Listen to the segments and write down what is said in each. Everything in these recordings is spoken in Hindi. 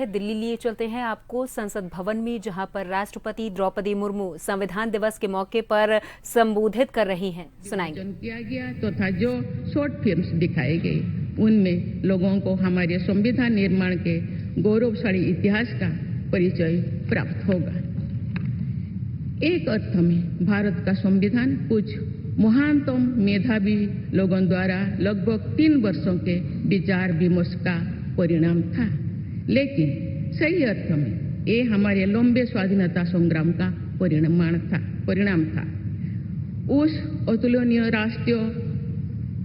दिल्ली लिए चलते हैं आपको संसद भवन में, जहां पर राष्ट्रपति द्रौपदी मुर्मू संविधान दिवस के मौके पर संबोधित कर रही हैं। सुनाएंगे। किया गया तथा जो शॉर्ट फिल्म्स दिखाई गई उनमें लोगों को हमारे संविधान निर्माण के गौरवशाली इतिहास का परिचय प्राप्त होगा। एक अर्थ में भारत का संविधान कुछ महानतम मेधावी लोगों द्वारा लगभग 3 वर्षों के विचार विमर्श का परिणाम था, लेकिन सही अर्थ में ये हमारे लंबे स्वाधीनता संग्राम का परिणाम था। उस अतुलनीय राष्ट्रीय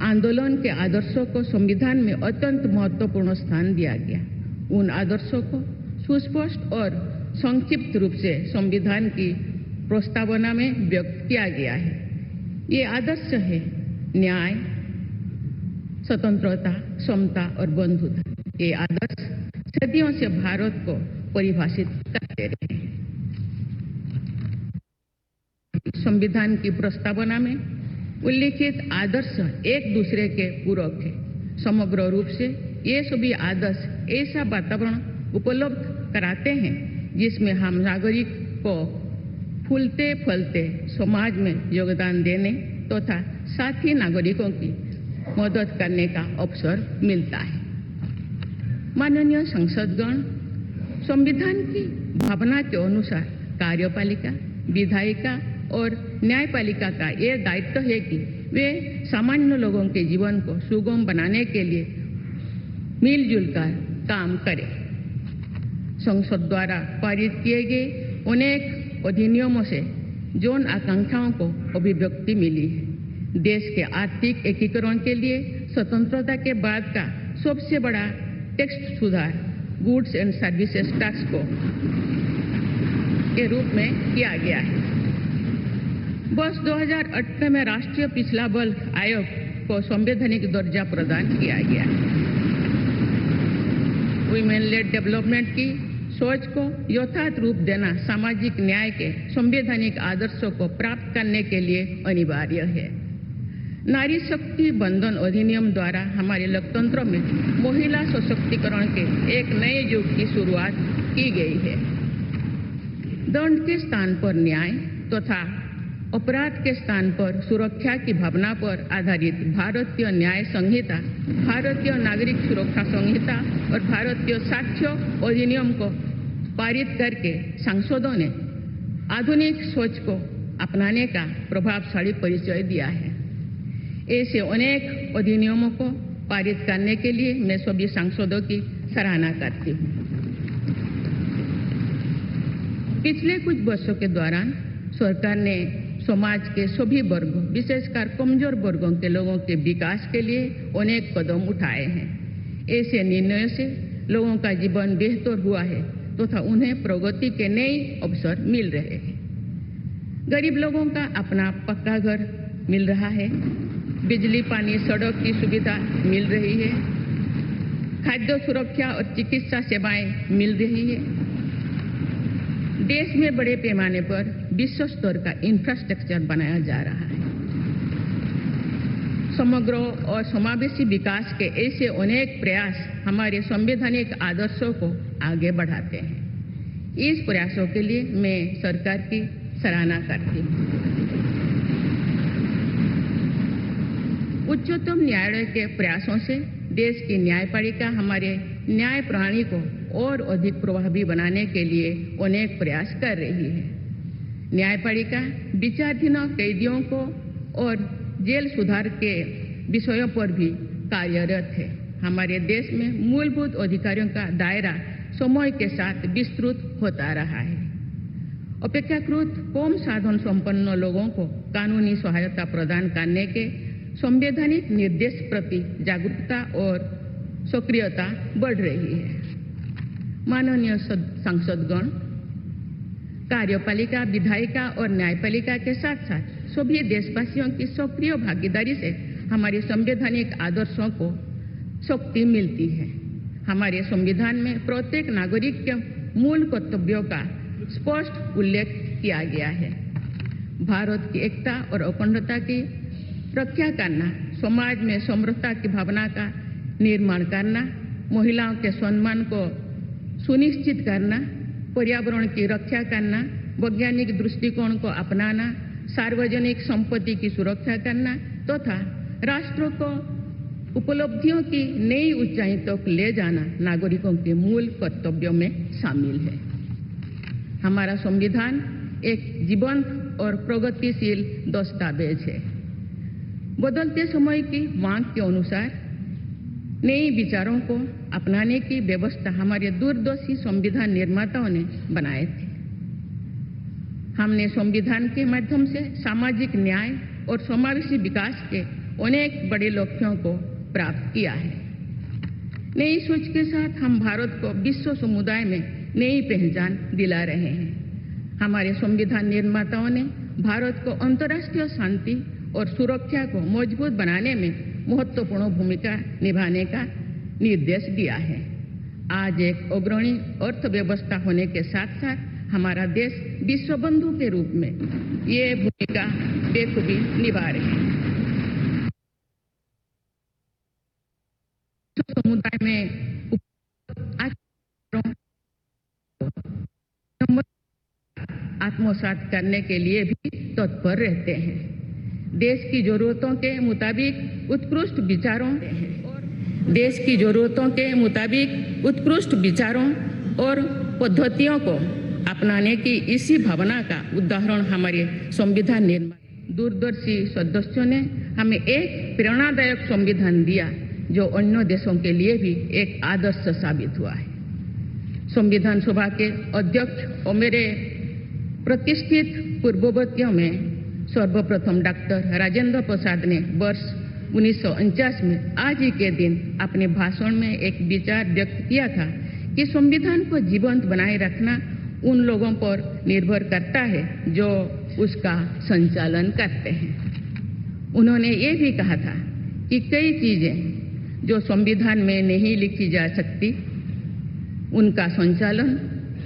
आंदोलन के आदर्शों को संविधान में अत्यंत महत्वपूर्ण स्थान दिया गया। उन आदर्शों को सुस्पष्ट और संक्षिप्त रूप से संविधान की प्रस्तावना में व्यक्त किया गया है। ये आदर्श है न्याय, स्वतंत्रता, समता और बंधुता। ये आदर्श सदियों से भारत को परिभाषित करते रहे। संविधान की प्रस्तावना में उल्लिखित आदर्श एक दूसरे के पूरक है। समग्र रूप से ये सभी आदर्श ऐसा वातावरण उपलब्ध कराते हैं जिसमें हम नागरिक को फूलते फलते समाज में योगदान देने तथा साथी नागरिकों की मदद करने का अवसर मिलता है। माननीय संसदगण, संविधान की भावना के अनुसार कार्यपालिका, विधायिका और न्यायपालिका का यह दायित्व है कि वे सामान्य लोगों के जीवन को सुगम बनाने के लिए मिलजुल कर काम करें। संसद द्वारा पारित किए गए अनेक अधिनियमों से जन आकांक्षाओं को अभिव्यक्ति मिली है। देश के आर्थिक एकीकरण के लिए स्वतंत्रता के बाद का सबसे बड़ा टैक्स सुधार गुड्स एंड सर्विसेज टैक्स को के रूप में किया गया है। वर्ष 2018 में राष्ट्रीय पिछड़ा वर्ग आयोग को संवैधानिक दर्जा प्रदान किया गया है। वुमेन लेड डेवलपमेंट की सोच को यथार्थ रूप देना सामाजिक न्याय के संवैधानिक आदर्शों को प्राप्त करने के लिए अनिवार्य है। नारी शक्ति बंधन अधिनियम द्वारा हमारे लोकतंत्र में महिला सशक्तिकरण के एक नए युग की शुरुआत की गई है। दंड के स्थान पर न्याय तथा अपराध के स्थान पर सुरक्षा की भावना पर आधारित भारतीय न्याय संहिता, भारतीय नागरिक सुरक्षा संहिता और भारतीय साक्ष्य अधिनियम को पारित करके सांसदों ने आधुनिक सोच को अपनाने का प्रभावशाली परिचय दिया है। ऐसे अनेक अधिनियमों को पारित करने के लिए मैं सभी सांसदों की सराहना करती हूँ। पिछले कुछ वर्षों के दौरान सरकार ने समाज के सभी वर्गों, विशेषकर कमजोर वर्गों के लोगों के विकास के लिए अनेक कदम उठाए हैं। ऐसे निर्णयों से लोगों का जीवन बेहतर हुआ है तथा उन्हें प्रगति के नए अवसर मिल रहे हैं। गरीब लोगों का अपना पक्का घर मिल रहा है, बिजली, पानी, सड़क की सुविधा मिल रही है, खाद्य सुरक्षा और चिकित्सा सेवाएं मिल रही है। देश में बड़े पैमाने पर विश्व स्तर का इंफ्रास्ट्रक्चर बनाया जा रहा है। समग्र और समावेशी विकास के ऐसे अनेक प्रयास हमारे संवैधानिक आदर्शों को आगे बढ़ाते हैं। इस प्रयासों के लिए मैं सरकार की सराहना करती हूँ। उच्चतम न्यायालय के प्रयासों से देश की न्यायपालिका हमारे न्याय प्रणाली को और अधिक प्रभावी बनाने के लिए अनेक प्रयास कर रही है। न्यायपालिका विचाराधीन कैदियों को और जेल सुधार के विषयों पर भी कार्यरत है। हमारे देश में मूलभूत अधिकारों का दायरा समय के साथ विस्तृत होता रहा है। अपेक्षाकृत कम साधन संपन्न लोगों को कानूनी सहायता प्रदान करने के संवैधानिक निर्देश प्रति जागरूकता और सक्रियता बढ़ रही है। माननीय सांसदगण, कार्यपालिका, विधायिका और न्यायपालिका के साथ साथ सभी देशवासियों की सक्रिय भागीदारी से हमारे संवैधानिक आदर्शों को शक्ति मिलती है। हमारे संविधान में प्रत्येक नागरिक के मूल कर्तव्यों का स्पष्ट उल्लेख किया गया है। भारत की एकता और अखंडता की रक्षा करना, समाज में समरसता की भावना का निर्माण करना, महिलाओं के सम्मान को सुनिश्चित करना, पर्यावरण की रक्षा करना, वैज्ञानिक दृष्टिकोण को अपनाना, सार्वजनिक संपत्ति की सुरक्षा करना तथा राष्ट्र को उपलब्धियों की नई ऊंचाई तक ले जाना नागरिकों के मूल कर्तव्यों में शामिल है। हमारा संविधान एक जीवंत और प्रगतिशील दस्तावेज है। बदलते समय की मांग के अनुसार नए विचारों को अपनाने की व्यवस्था हमारे दूरदर्शी संविधान निर्माताओं ने बनाए थे। हमने संविधान के माध्यम से सामाजिक न्याय और समावेशी विकास के अनेक बड़े लक्ष्यों को प्राप्त किया है। नई सोच के साथ हम भारत को विश्व समुदाय में नई पहचान दिला रहे हैं। हमारे संविधान निर्माताओं ने भारत को अंतर्राष्ट्रीय शांति और सुरक्षा को मजबूत बनाने में महत्वपूर्ण भूमिका निभाने का निर्देश दिया है। आज एक अग्रणी अर्थव्यवस्था होने के साथ साथ हमारा देश विश्व बंधु के रूप में ये भूमिका बेखूबी निभा रहे हैं। समुदाय में आत्मसात करने के लिए भी तत्पर रहते हैं। देश की जरूरतों के मुताबिक उत्कृष्ट विचारों और पद्धतियों को अपनाने की इसी भावना का उदाहरण हमारे संविधान निर्माता दूरदर्शी सदस्यों ने हमें एक प्रेरणादायक संविधान दिया जो अन्य देशों के लिए भी एक आदर्श साबित हुआ है। संविधान सभा के अध्यक्ष और मेरे प्रतिष्ठित पूर्ववर्तियों में सर्वप्रथम डॉक्टर राजेंद्र प्रसाद ने वर्ष 1949 में आज ही के दिन अपने भाषण में एक विचार व्यक्त किया था कि संविधान को जीवंत बनाए रखना उन लोगों पर निर्भर करता है जो उसका संचालन करते हैं। उन्होंने ये भी कहा था कि कई चीजें जो संविधान में नहीं लिखी जा सकती, उनका संचालन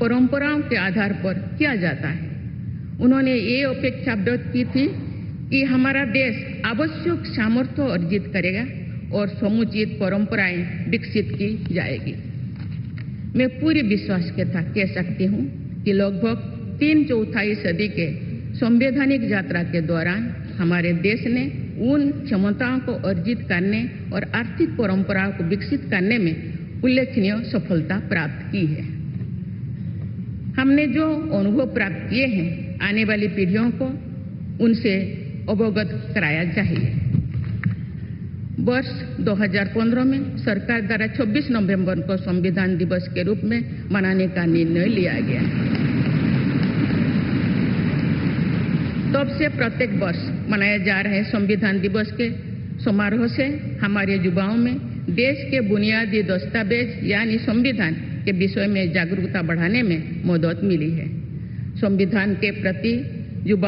परंपराओं के आधार पर किया जाता है। उन्होंने ये अपेक्षा व्यक्त की थी कि हमारा देश आवश्यक सामर्थ्य अर्जित करेगा और समुचित परंपराएं विकसित की जाएगी। मैं पूरी विश्वास के साथ कह सकती हूँ कि लगभग 3/4 सदी के संवैधानिक यात्रा के दौरान हमारे देश ने उन क्षमताओं को अर्जित करने और आर्थिक परंपराओं को विकसित करने में उल्लेखनीय सफलता प्राप्त की है। हमने जो अनुभव प्राप्त किए हैं, आने वाली पीढ़ियों को उनसे अवगत कराया चाहिए। वर्ष 2015 में सरकार द्वारा 26 नवंबर को संविधान दिवस के रूप में मनाने का निर्णय लिया गया। तब से प्रत्येक वर्ष मनाए जा रहे संविधान दिवस के समारोह से हमारे युवाओं में देश के बुनियादी दस्तावेज यानी संविधान के विषय में जागरूकता बढ़ाने में मदद मिली है। संविधान के प्रति युवा